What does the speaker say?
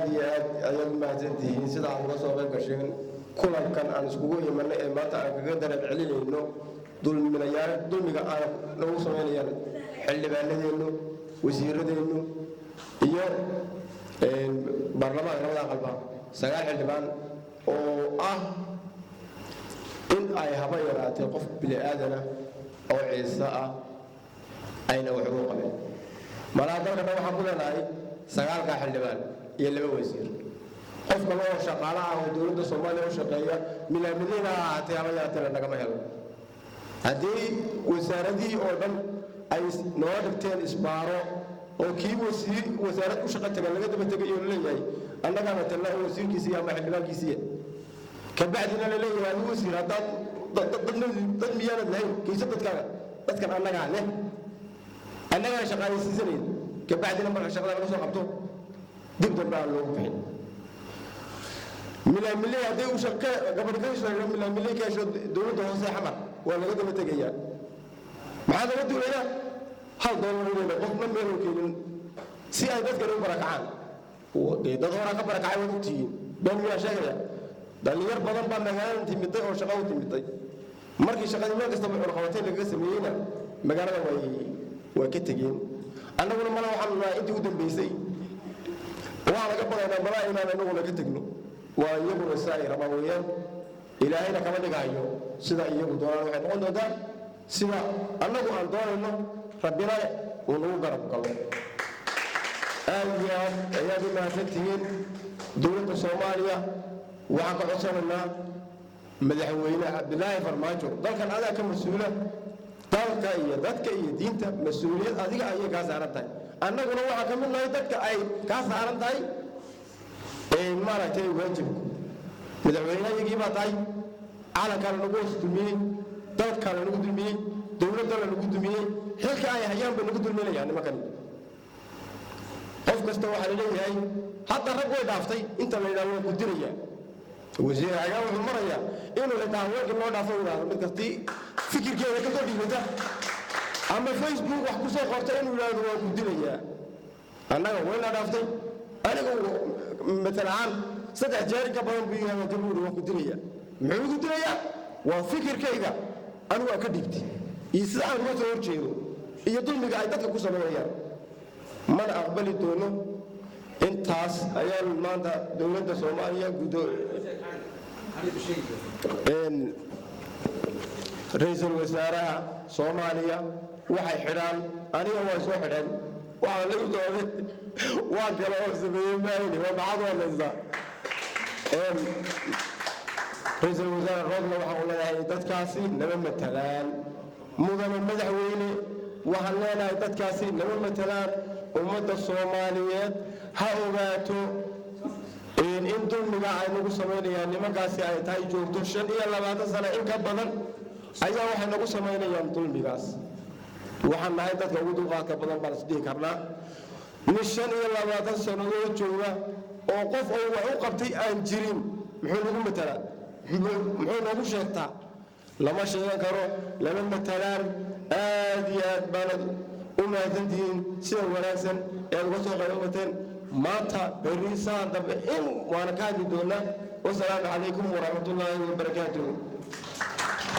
ayaad mahadsantihiin sida aad uga soo qayb gasheen kulankan aan iskugu imanay ee maanta aan kaga dareen celinayno dulmiga aan nagu samaynayaan xildhibaanadeennu wasiiradeennu iyo baarlamaanka labada aqalba 9 xildhibaan oo ah in ay haba yaraatee qof bini aadana oo ciise ah ayna wax ugu qabeen malaa dalkana waxaan ku leenahay 9 xildhibaan iyo 2 wasiir qofka loo shaqaalaha oo dowladda Soomaaliya u shaqeeya milaamadiina ahaatee haba yaraatee nagama helo haddii wasaaradii oo dhan ay noo dhigteen isbaaro oo kii wasaarad u shaqo tagan laga daba tagay oo leeyahay annaga matala wasiirkiisa ama xildhibaankiisa ka bacdina la leeyahay wasiir hadda dad miyaanad lahayn kiisa dadkan annaga leh annaga shaqaaleysiisanay ka bacdina marka shaqada laga soo qabto dib dambe loo bixin milaamilay haddii uu shaqo gabadhayso milaamilay ka soo dowladda hoose xamar waa laga daba tagayaa maxaa laga duulayaa hal doolar inay qofna meel u keenin si ay dadka u barakacaan oo dad hore ka barakacay wada tihiin baan miyaa sheegaya dhalinyar badan baa magaalada timiday oo shaqo u timiday markii shaqadii meel kasta wuxuu qabatay laga sameeyayna magaalada way ka tageen annaguna mala waxaan nahay intii u dambeysay waa laga badaynaa mala inaan anagu laga tagno waa iyaguna saay rabaan weeyaan ilaahayna kama dhigayo sida iyagu doonaan waxay noqon doontaa sida annagu aan doonayno rabbina uu nagu garab galo ayaad mahadsantihiin dowladda Soomaaliya waxaan ka codsanaynaa madaxweyne Cabdilaahi Farmaajo dalkan adaa ka mas'uula dalka iyo dadka iyo diinta mas'uuliyad adiga ayay ka saaran tahay annaguna waxa ka mid nahay dadka ay ka saaran tahay maaragtay waajib madaxweynahayagii baa tahay calanka lagu isdumiyey dalka lagu dulmiyey dowladda lagu dulmiyey xilka ay hayaan ba lagu dulminayaan nimankan qof kasta waxa leeyahay hadda rag way dhaaftay inta la yiraahdo ku diraya wasiir ayaa wuxuu maraya inuu la daawo loo dhaafo wadaad mid kastii fikirkeeda ka dibada ama Facebook wax ku soo qortay inuu yiraahdo waa ku diraya annaga way la dhaaftay anigu مثلا saddex jeer ka badan buu yahay gabuur waa ku diraya muxuu ku diraya waa fikirkayga anigu ka dhigtay isa aan uga soo horjeedo iyo dulmiga ay dadka ku sameeyaan mana aqbali doono intaas ayaan maanta dowladda Soomaaliya ra'iisul wasaaraha Soomaaliya waxay xiraan aniga waa soo xidhan waa lagu dooday waa kala oo sameeyay maayni waa bacad wala isda ra'iisul wasaare roobna waxa uu leeyahay dadkaasi laba matalaan mudane madaxweyne waxa leeyahay dadkaasi laba matalaan ummadda Soomaaliyeed ha ogaato in dulmiga ay nagu sameeyaan nimankaasi ay tahay joogto 25 sano in ka badan ayaa waxay nagu sameeyaan dulmigaas waxaan nahay dadka ugu dulqaadka badan baan isdhihi karnaa nishan iyo 20 sano oo jooga oo qof oo wax u qabtay aan jirin muxuu nagu matalaa muxuu nagu sheegtaa lama sheegan karo lama matalaan aad iyo aad baan u mahadsantihiin sida wanaagsan ee uga soo qaybateen maanta bariisa dambe in waana ka hadli doonaa wasalaamu calaykum waraxmatullaahi wabarakaatuh